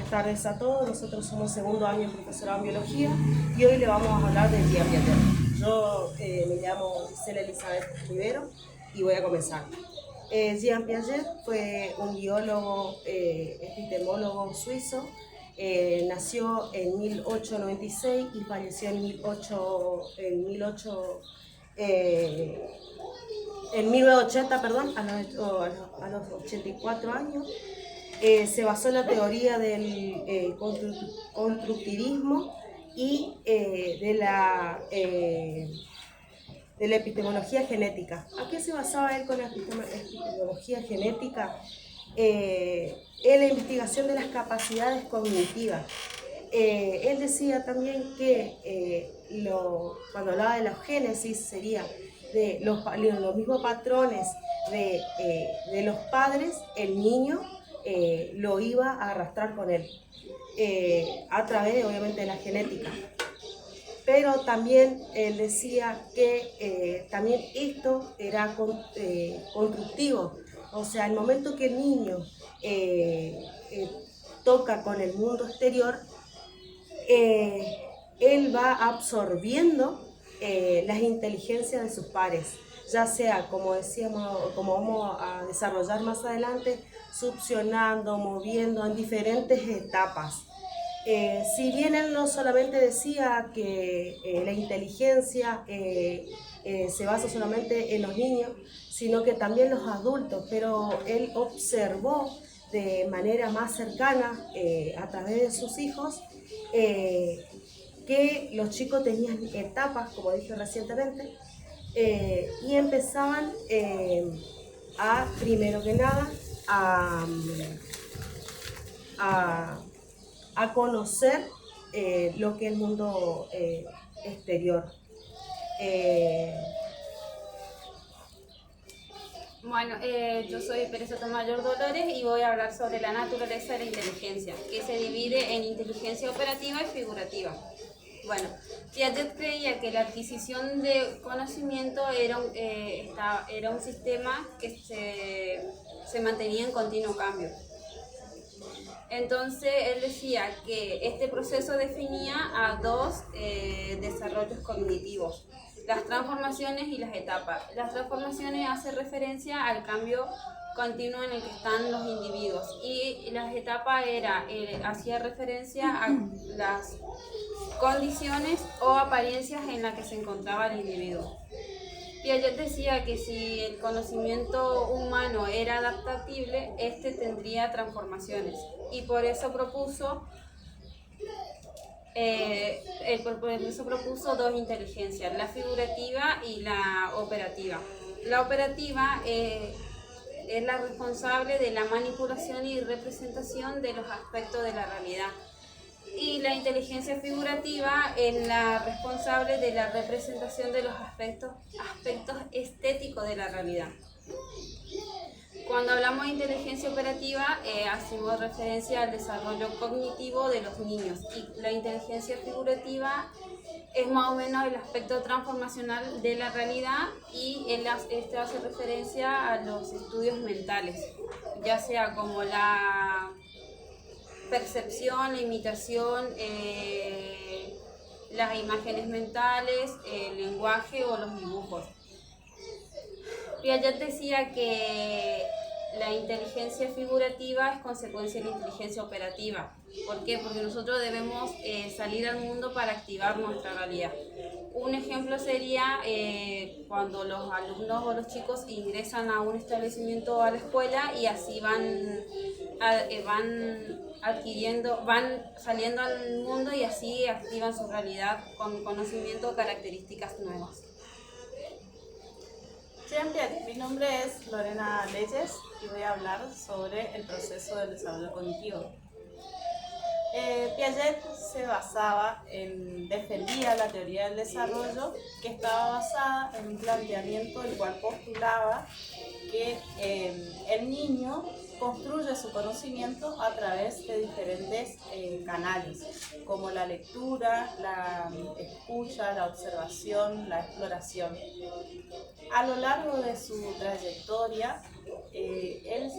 Buenas tardes a todos, nosotros somos segundo año profesorado en biología y hoy le vamos a hablar de Jean Piaget. Yo me llamo Gisela Elizabeth Rivero y voy a comenzar. Jean Piaget fue un biólogo, epistemólogo suizo. Nació en 1896 y falleció en 1980, a los 84 años. Se basó en la teoría del constructivismo y de la epistemología genética. ¿A qué se basaba él con la epistemología genética? En la investigación de las capacidades cognitivas. Él decía también que cuando hablaba de la génesis sería de los mismos patrones de los padres, el niño lo iba a arrastrar con él, a través obviamente de la genética. Pero también él decía que también esto era constructivo, o sea, el momento que el niño toca con el mundo exterior, él va absorbiendo las inteligencias de sus pares, ya sea, como decíamos, como vamos a desarrollar más adelante, succionando, moviendo en diferentes etapas. Si bien él no solamente decía que la inteligencia se basa solamente en los niños, sino que también los adultos, pero él observó de manera más cercana a través de sus hijos que los chicos tenían etapas, como dije recientemente, y empezaban primero que nada, a conocer lo que es el mundo exterior. Bueno, yo soy Pérez Sotomayor Dolores y voy a hablar sobre la naturaleza de la inteligencia, que se divide en inteligencia operativa y figurativa. Bueno, Piaget creía que la adquisición de conocimiento era un sistema que se mantenía en continuo cambio. Entonces él decía que este proceso definía a dos desarrollos cognitivos: las transformaciones y las etapas. Las transformaciones hacen referencia al cambio continuo en el que están los individuos, y las etapas hacía referencia a las condiciones o apariencias en las que se encontraba el individuo. Piaget decía que si el conocimiento humano era adaptable, este tendría transformaciones, y por eso propuso dos inteligencias, la figurativa y la operativa. La operativa es la responsable de la manipulación y representación de los aspectos de la realidad, y la inteligencia figurativa es la responsable de la representación de los aspectos estéticos de la realidad. Cuando hablamos de inteligencia operativa, hacemos referencia al desarrollo cognitivo de los niños, y la inteligencia figurativa es más o menos el aspecto transformacional de la realidad, y este hace referencia a los estudios mentales, ya sea como la percepción, la imitación, las imágenes mentales, el lenguaje o los dibujos. Piaget decía que la inteligencia figurativa es consecuencia de la inteligencia operativa. ¿Por qué? Porque nosotros debemos salir al mundo para activar nuestra realidad. Un ejemplo sería cuando los alumnos o los chicos ingresan a un establecimiento, a la escuela, y así van saliendo al mundo y así activan su realidad con conocimiento o características nuevas. Mi nombre es Lorena Leyes y voy a hablar sobre el proceso del desarrollo cognitivo. Piaget defendía la teoría del desarrollo, que estaba basada en un planteamiento el cual postulaba que el niño construye su conocimiento a través de diferentes canales, como la lectura, la escucha, la observación, la exploración. A lo largo de su trayectoria, él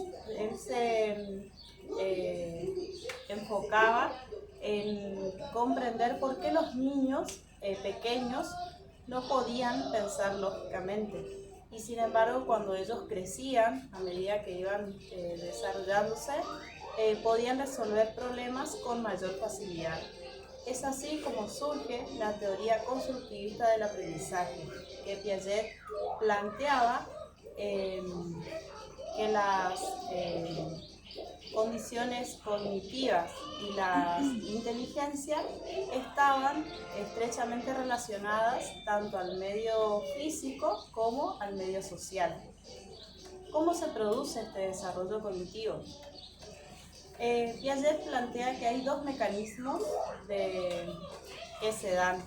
se enfocaba en comprender por qué los niños pequeños no podían pensar lógicamente. Y sin embargo, cuando ellos crecían, a medida que iban desarrollándose, podían resolver problemas con mayor facilidad. Es así como surge la teoría constructivista del aprendizaje, que Piaget planteaba que las condiciones cognitivas y la inteligencia estaban estrechamente relacionadas tanto al medio físico como al medio social. ¿Cómo se produce este desarrollo cognitivo? Piaget plantea que hay dos mecanismos que se dan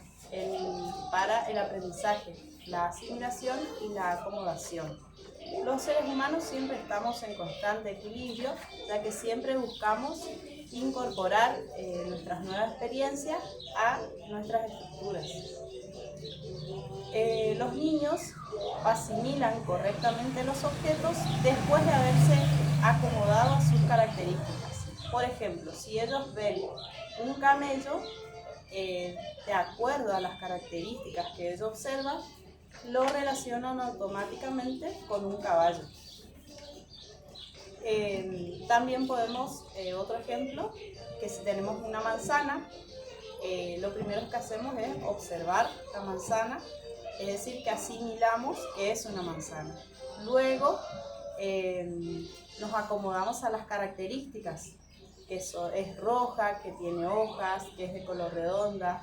para el aprendizaje, la asimilación y la acomodación. Los seres humanos siempre estamos en constante equilibrio, ya que siempre buscamos incorporar nuestras nuevas experiencias a nuestras estructuras. Los niños asimilan correctamente los objetos después de haberse acomodado a sus características. Por ejemplo, si ellos ven un camello, de acuerdo a las características que ellos observan, lo relacionan automáticamente con un caballo. También podemos, otro ejemplo, que si tenemos una manzana, lo primero que hacemos es observar la manzana, es decir, que asimilamos que es una manzana. Luego nos acomodamos a las características, que es roja, que tiene hojas, que es de color redonda.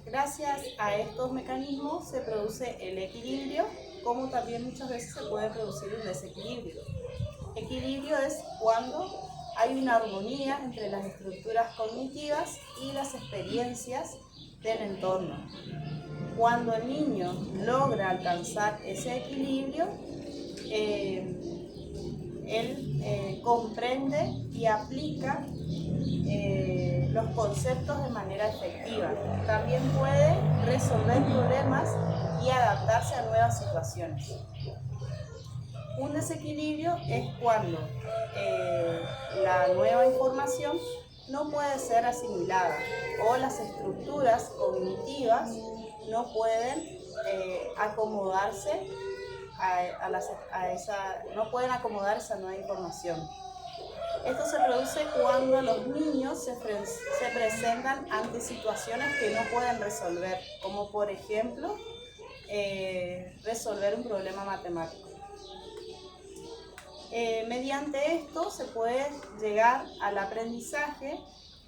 Gracias a estos mecanismos se produce el equilibrio, como también muchas veces se puede producir un desequilibrio. Equilibrio es cuando hay una armonía entre las estructuras cognitivas y las experiencias del entorno. Cuando el niño logra alcanzar ese equilibrio, él comprende y aplica los conceptos de manera efectiva. También puede resolver problemas y adaptarse a nuevas situaciones. Un desequilibrio es cuando la nueva información no puede ser asimilada o las estructuras cognitivas no pueden acomodarse no pueden acomodar esa nueva información. Esto se produce cuando los niños se presentan ante situaciones que no pueden resolver, como por ejemplo resolver un problema matemático. Mediante esto se puede llegar al aprendizaje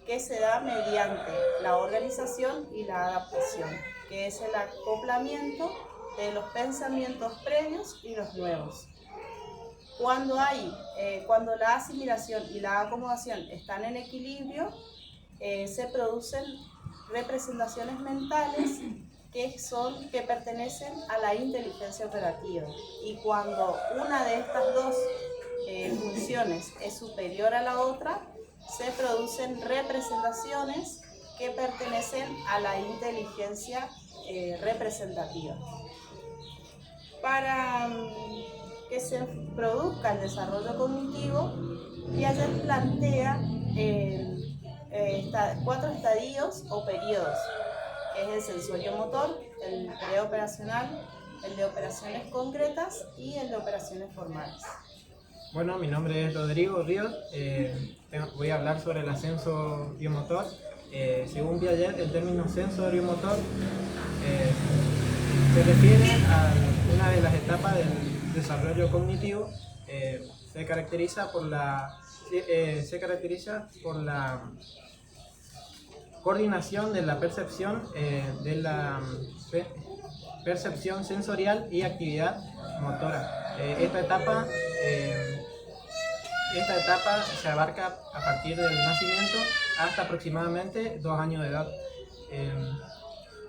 que se da mediante la organización y la adaptación, que es el acoplamiento de los pensamientos previos y los nuevos. Cuando la asimilación y la acomodación están en equilibrio, se producen representaciones mentales que pertenecen a la inteligencia operativa. Y cuando una de estas dos funciones es superior a la otra, se producen representaciones que pertenecen a la inteligencia representativa. Para que se produzca el desarrollo cognitivo, Piaget plantea 4 estadios o periodos, que es el sensorio-motor, el preoperacional, el de operaciones concretas y el de operaciones formales. Bueno, mi nombre es Rodrigo Ríos, voy a hablar sobre el ascenso biomotor. Según Piaget, el término sensorio-motor se refiere a una de las etapas del desarrollo cognitivo. Se caracteriza por la coordinación de la percepción sensorial y actividad motora. Esta etapa se abarca a partir del nacimiento hasta aproximadamente 2 años de edad,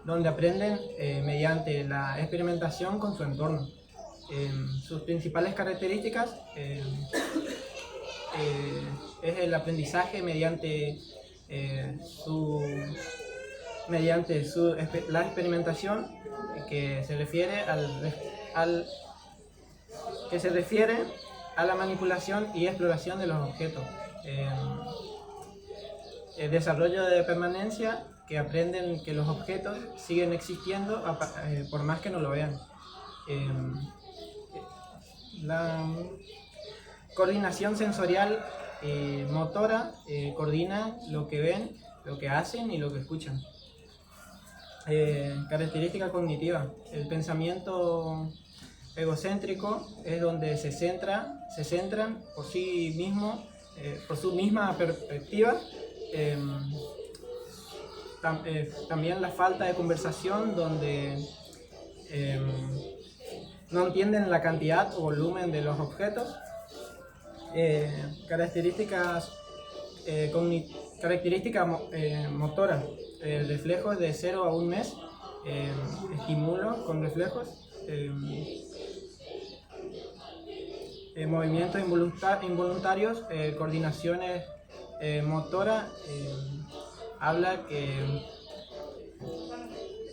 donde aprenden mediante la experimentación con su entorno. Sus principales características es el aprendizaje mediante la experimentación, que se refiere a la manipulación y exploración de los objetos. El desarrollo de permanencia, que aprenden que los objetos siguen existiendo por más que no lo vean. La coordinación sensorial motora coordina lo que ven, lo que hacen y lo que escuchan. Característica cognitiva. El pensamiento egocéntrico es donde se centran por sí mismo, por su misma perspectiva. También la falta de conversación, donde no entienden la cantidad o volumen de los objetos. Características motoras, reflejos de 0 a 1 mes, estímulos con reflejos, movimientos involuntarios, coordinaciones motoras, habla que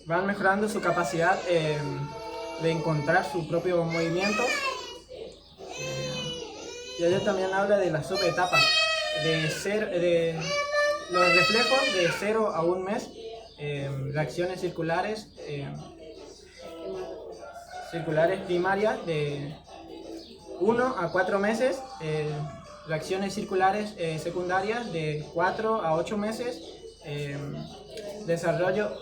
van mejorando su capacidad de encontrar su propio movimiento. Y ella también habla de las subetapas, de los reflejos de 0 a 1 mes, reacciones circulares primarias de 1 a 4 meses, reacciones circulares secundarias de 4 a 8 meses, desarrollo.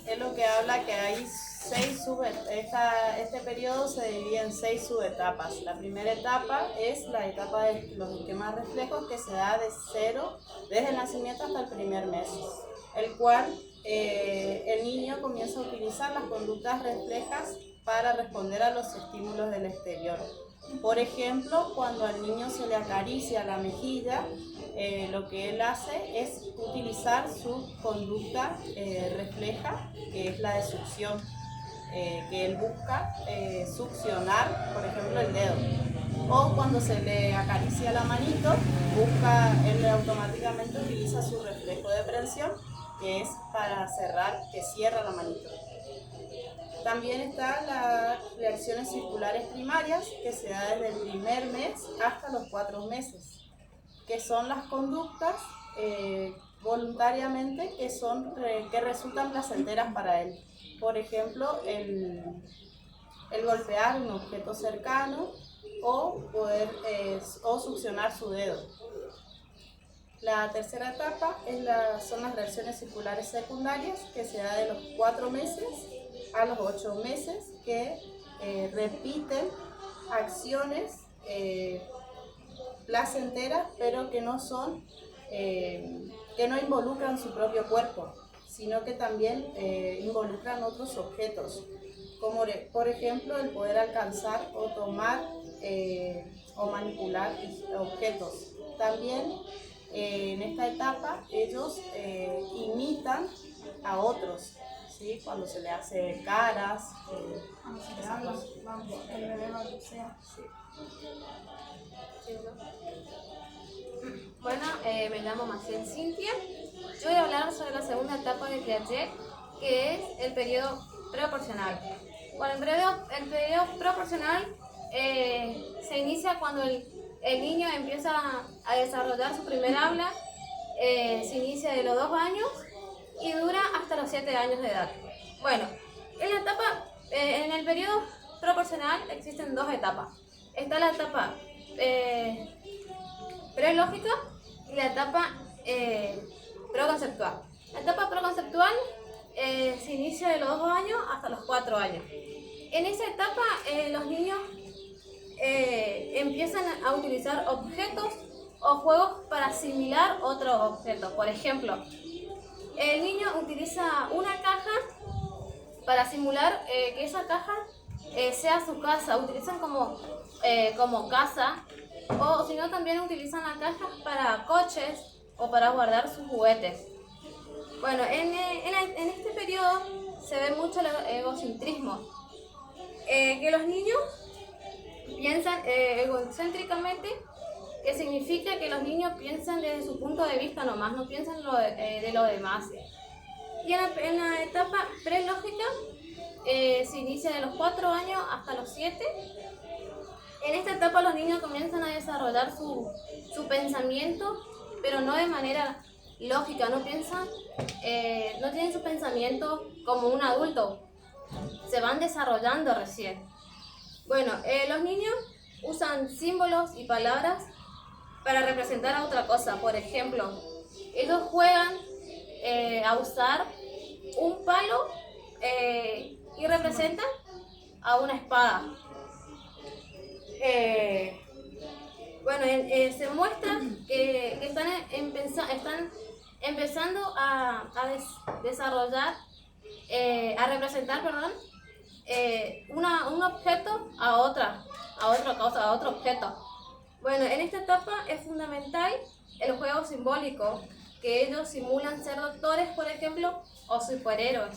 Es lo que habla que hay 6 este periodo se divide en 6 subetapas. La primera etapa es la etapa de los esquemas reflejos, que se da desde el nacimiento hasta el primer mes, el cual el niño comienza a utilizar las conductas reflejas para responder a los estímulos del exterior. Por ejemplo, cuando al niño se le acaricia la mejilla, lo que él hace es utilizar su conducta refleja, que es la de succión, que él busca succionar, por ejemplo, el dedo. O cuando se le acaricia la manito, él automáticamente utiliza su reflejo de prensión, que es para cerrar, que cierra la manito. También están las reacciones circulares primarias, que se da desde el primer mes hasta los 4 meses, que son las conductas voluntariamente que resultan placenteras para él. Por ejemplo, el golpear un objeto cercano o succionar su dedo. La tercera etapa son las reacciones circulares secundarias, que se da de los 4 meses a los 8 meses, que repiten acciones placenteras, pero que no involucran su propio cuerpo, sino que también involucran otros objetos, como por ejemplo el poder alcanzar o tomar o manipular objetos. También en esta etapa ellos imitan a otros, ¿sí? Cuando se le hace caras, Bueno, me llamo Maciel Cintia. Yo voy a hablar sobre la segunda etapa de Piaget, que es el periodo proporcional. Bueno, el periodo proporcional se inicia cuando el niño empieza a desarrollar su primer habla, se inicia de los 2 años y dura hasta los 7 años de edad. Bueno, en el periodo proporcional existen 2 etapas. Está la etapa prelógica y la etapa proconceptual. La etapa proconceptual se inicia de los 2 años hasta los 4 años. En esa etapa los niños empiezan a utilizar objetos o juegos para asimilar otros objetos. Por ejemplo, el niño utiliza una caja para simular que esa caja sea su casa. Utilizan como casa, o si no también utilizan la caja para coches o para guardar sus juguetes. Bueno, en este periodo se ve mucho el egocentrismo, que los niños piensan egocéntricamente, que significa que los niños piensan desde su punto de vista nomás, no piensan de lo demás. Y en la etapa prelógica se inicia de los 4 años hasta los 7, En esta etapa los niños comienzan a desarrollar su pensamiento, pero no de manera lógica, no piensan, no tienen su pensamiento como un adulto, se van desarrollando recién. Bueno, los niños usan símbolos y palabras para representar a otra cosa. Por ejemplo, ellos juegan a usar un palo y representan a una espada. Bueno, se muestra que están empezando a desarrollar, a representar, perdón, un objeto a otra cosa, a otro objeto. Bueno, en esta etapa es fundamental el juego simbólico, que ellos simulan ser doctores, por ejemplo, o superhéroes.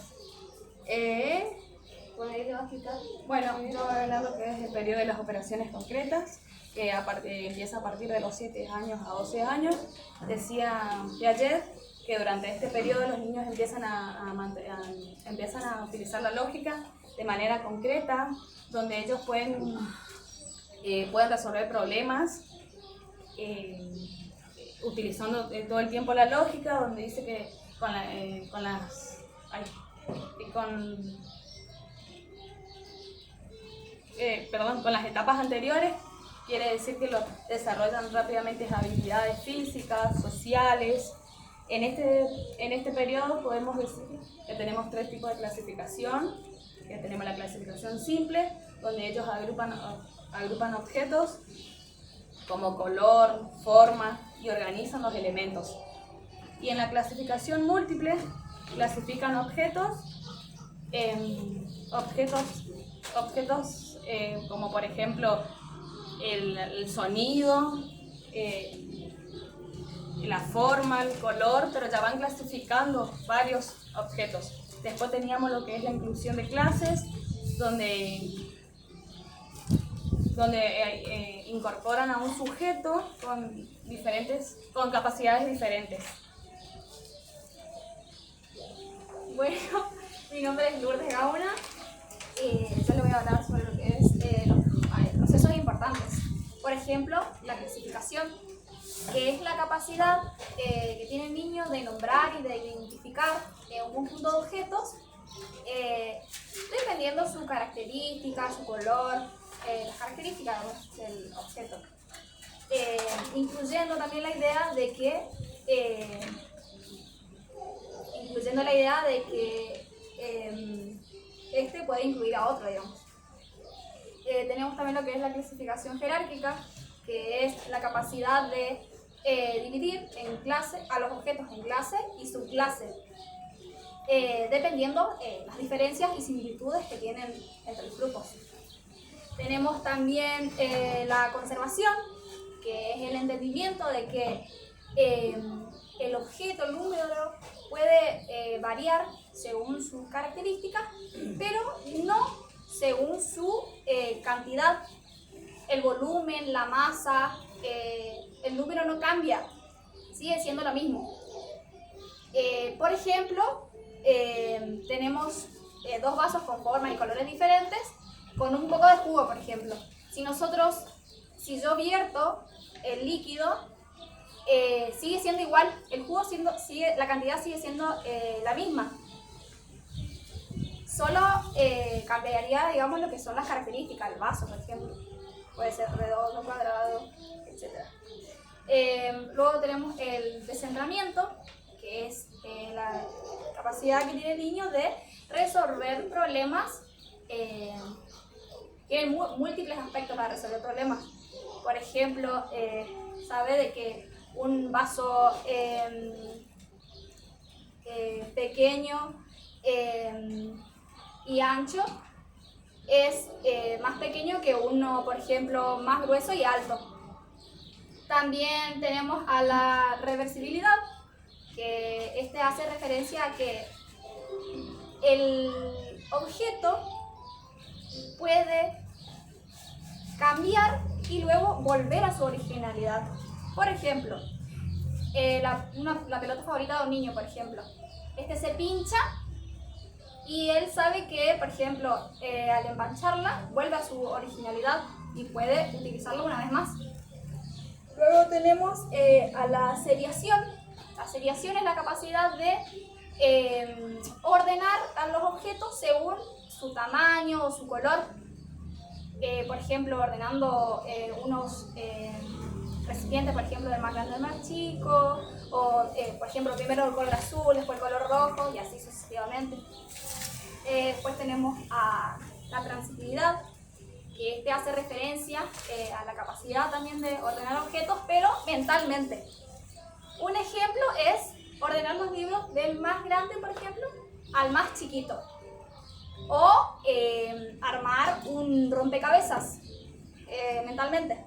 Bueno, ahí le va a explicar. Bueno, yo voy a hablar lo que es el periodo de las operaciones concretas, que empieza a partir de los 7 años a 12 años. Decía Piaget que durante este periodo los niños empiezan a utilizar la lógica de manera concreta, donde ellos pueden resolver problemas utilizando todo el tiempo la lógica, donde dice que con las etapas anteriores, quiere decir que desarrollan rápidamente habilidades físicas, sociales. En este periodo podemos decir que tenemos 3 tipos de clasificación, que tenemos la clasificación simple, donde ellos agrupan objetos como color, forma y organizan los elementos. Y en la clasificación múltiple clasifican objetos como por ejemplo el sonido, la forma, el color, pero ya van clasificando varios objetos. Después teníamos lo que es la inclusión de clases, donde incorporan a un sujeto con capacidades diferentes. Bueno, mi nombre es Lourdes Gauna. Yo le voy a hablar sobre lo que es los procesos importantes. Por ejemplo, la clasificación, que es la capacidad que tiene el niño de nombrar y de identificar un conjunto de objetos dependiendo su característica, su color, las características del objeto. Incluyendo también la idea de que este puede incluir a otro, digamos. Tenemos también lo que es la clasificación jerárquica, que es la capacidad de dividir a los objetos en clase y subclase, dependiendo las diferencias y similitudes que tienen entre los grupos. Tenemos también la conservación, que es el entendimiento de que el objeto, el número, puede variar según sus características, pero no según su cantidad. El volumen, la masa, el número no cambia, sigue siendo lo mismo. Por ejemplo, tenemos 2 vasos con formas y colores diferentes, con un poco de jugo, por ejemplo. Si yo vierto el líquido, sigue siendo igual, el jugo la cantidad sigue siendo la misma. Solo cambiaría, digamos, lo que son las características del vaso, por ejemplo. Puede ser redondo, cuadrado, etc. Luego tenemos el descentramiento, que es la capacidad que tiene el niño de resolver problemas. Tiene múltiples aspectos para resolver problemas. Por ejemplo, sabe de que un vaso pequeño y ancho es más pequeño que uno, por ejemplo, más grueso y alto. También tenemos a la reversibilidad, que hace referencia a que el objeto puede cambiar y luego volver a su originalidad. Por ejemplo, la pelota favorita de un niño, por ejemplo, se pincha y él sabe que, por ejemplo, al empancharla vuelve a su originalidad, y puede utilizarlo una vez más. Luego tenemos a la seriación. La seriación es la capacidad de ordenar a los objetos según su tamaño o su color. Por ejemplo, ordenando unos recipientes, por ejemplo, del más grande al más chico, o por ejemplo, primero el color azul, después el color rojo y así sucesivamente. Después tenemos a la transitilidad, que hace referencia a la capacidad también de ordenar objetos, pero mentalmente. Un ejemplo es ordenar los libros del más grande, por ejemplo, al más chiquito. O armar un rompecabezas mentalmente.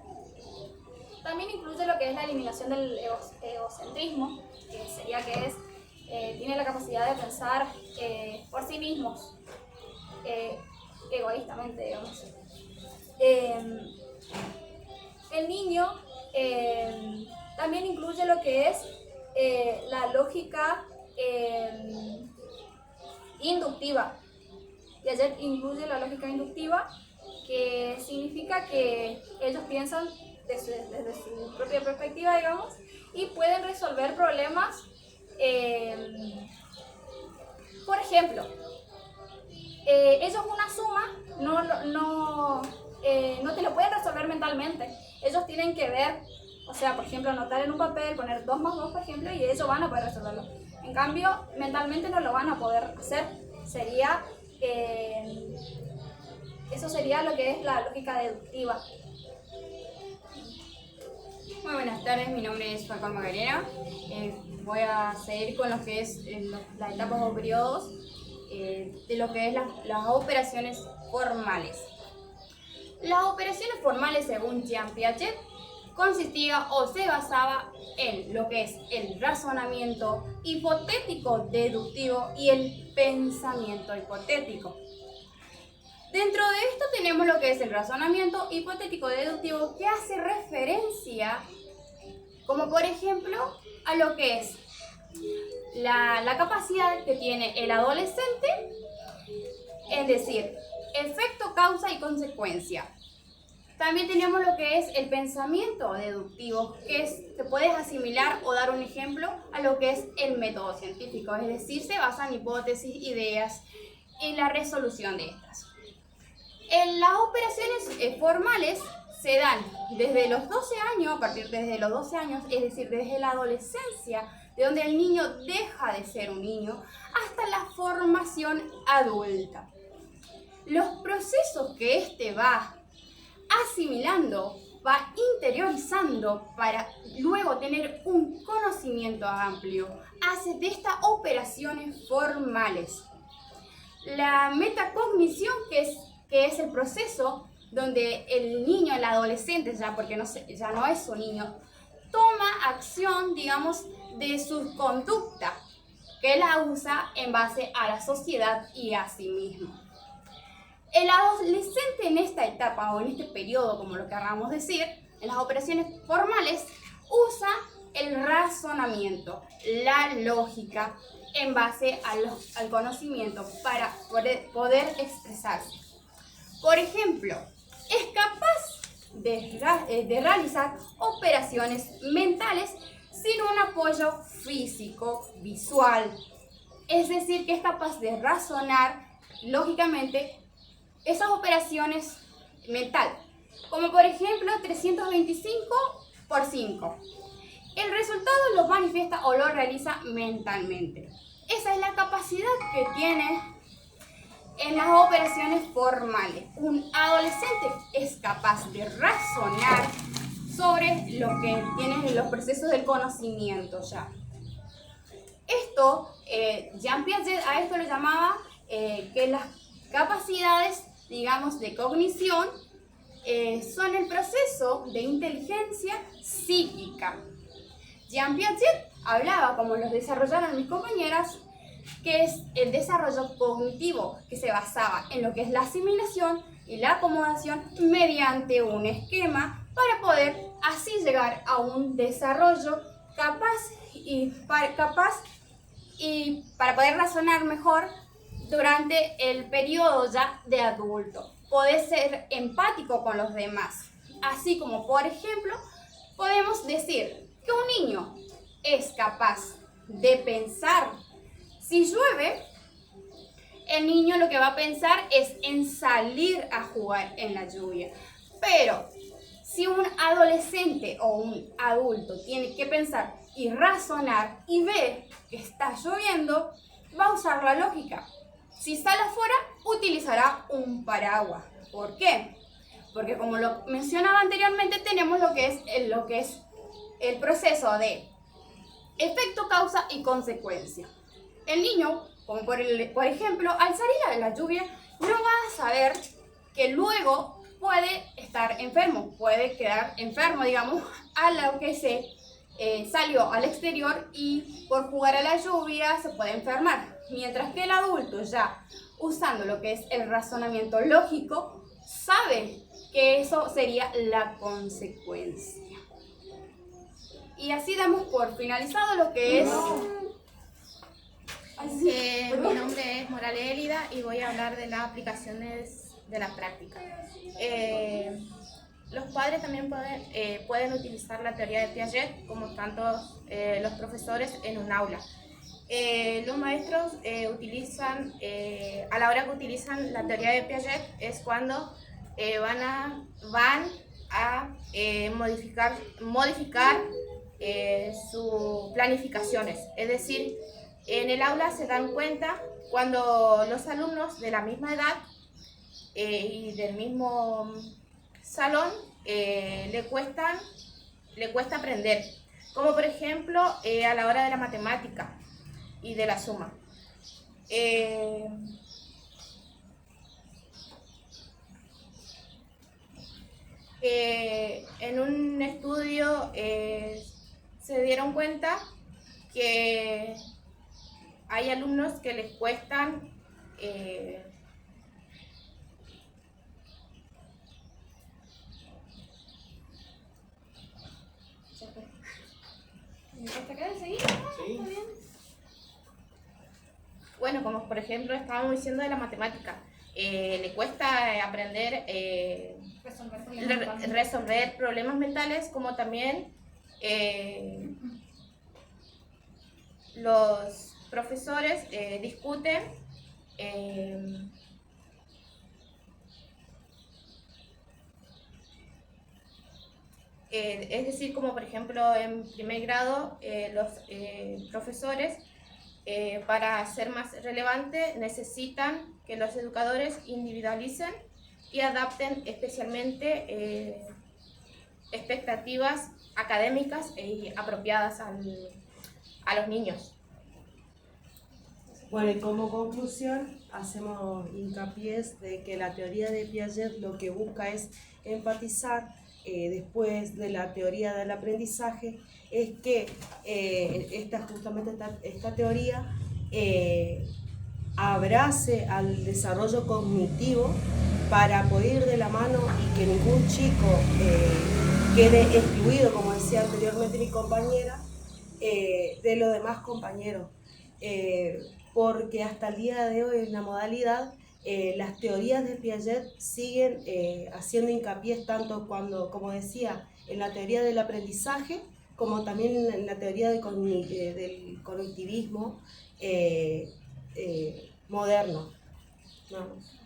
También incluye lo que es la eliminación del egocentrismo, que sería tiene la capacidad de pensar por sí mismos, egoístamente, digamos. El niño también incluye lo que es la lógica inductiva. Piaget incluye la lógica inductiva, que significa que ellos piensan desde su propia perspectiva, digamos, y pueden resolver problemas. Por ejemplo, ellos una suma no te lo pueden resolver mentalmente. Ellos tienen que ver, o sea, por ejemplo, anotar en un papel, poner 2 más 2, por ejemplo, y ellos van a poder resolverlo. En cambio, mentalmente no lo van a poder hacer. Eso sería lo que es la lógica deductiva. Muy buenas tardes, mi nombre es Falcón Magarena. Voy a seguir con lo que es las etapas o periodos de lo que es las operaciones formales. Las operaciones formales, según Jean Piaget, consistía o se basaba en lo que es el razonamiento hipotético deductivo y el pensamiento hipotético. Dentro de esto tenemos lo que es el razonamiento hipotético deductivo, que hace referencia, como por ejemplo, a lo que es la capacidad que tiene el adolescente, es decir, efecto, causa y consecuencia. También tenemos lo que es el pensamiento deductivo, que puedes asimilar o dar un ejemplo a lo que es el método científico, es decir, se basa en hipótesis, ideas y la resolución de estas. Las operaciones formales se dan desde los 12 años, a partir desde los 12 años, es decir, desde la adolescencia, de donde el niño deja de ser un niño, hasta la formación adulta. Los procesos que éste va asimilando, va interiorizando para luego tener un conocimiento amplio, hace de estas operaciones formales. La metacognición, que es el proceso donde el niño, el adolescente, ya porque ya no es un niño, toma acción, digamos, de su conducta, que la usa en base a la sociedad y a sí mismo. El adolescente en esta etapa o en este periodo, como lo queramos decir, en las operaciones formales, usa el razonamiento, la lógica, en base al conocimiento para poder expresarse. Por ejemplo, es capaz de realizar operaciones mentales sin un apoyo físico, visual. Es decir, que es capaz de razonar lógicamente esas operaciones mental, como por ejemplo 325 por 5. El resultado lo manifiesta o lo realiza mentalmente. Esa es la capacidad que tiene en las operaciones formales. Un adolescente es capaz de razonar sobre lo que tiene los procesos del conocimiento ya. Esto, Jean Piaget a esto le llamaba que las capacidades, digamos, de cognición son el proceso de inteligencia psíquica. Jean Piaget hablaba, como los desarrollaron mis compañeras, que es el desarrollo cognitivo, que se basaba en lo que es la asimilación y la acomodación mediante un esquema para poder así llegar a un desarrollo capaz y para poder razonar mejor durante el periodo ya de adulto. podés ser empático con los demás. Así como, por ejemplo, podemos decir que un niño es capaz de pensar. Si llueve, el niño lo que va a pensar es en salir a jugar en la lluvia. Pero si un adolescente o un adulto tiene que pensar y razonar y ve que está lloviendo, va a usar la lógica. Si sale afuera, utilizará un paraguas. ¿Por qué? Porque como lo mencionaba anteriormente, tenemos lo que es el proceso de efecto, causa y consecuencia. El niño, como por ejemplo, al salir a la lluvia, no va a saber que luego puede estar enfermo, puede quedar enfermo, digamos, a lo que se salió al exterior y por jugar a la lluvia se puede enfermar. Mientras que el adulto, ya usando lo que es el razonamiento lógico, sabe que eso sería la consecuencia. Y así damos por finalizado lo que es... Mi nombre es Morales Élida y voy a hablar de las aplicaciones de la práctica. Los padres también pueden utilizar la teoría de Piaget, como tanto los profesores en un aula. Los maestros utilizan, a la hora que utilizan la teoría de Piaget, es cuando van a modificar sus planificaciones. Es decir, en el aula se dan cuenta cuando los alumnos de la misma edad y del mismo salón le cuesta aprender, como por ejemplo a la hora de la matemática y de la suma. En un estudio se dieron cuenta que hay alumnos que les cuestan bueno, como por ejemplo estábamos diciendo de la matemática, le cuesta aprender resolver problemas mentales, como también los profesores discuten es decir, como por ejemplo en primer grado los profesores para ser más relevante necesitan que los educadores individualicen y adapten especialmente expectativas académicas apropiadas a los niños. Bueno, y como conclusión, hacemos hincapié de que la teoría de Piaget lo que busca es empatizar después de la teoría del aprendizaje, es que esta teoría abrace al desarrollo cognitivo para poder ir de la mano y que ningún chico quede excluido, como decía anteriormente mi compañera, de los demás compañeros. Porque hasta el día de hoy en la modalidad las teorías de Piaget siguen haciendo hincapié tanto cuando, como decía, en la teoría del aprendizaje, como también en la teoría del cognitivismo moderno. Vamos.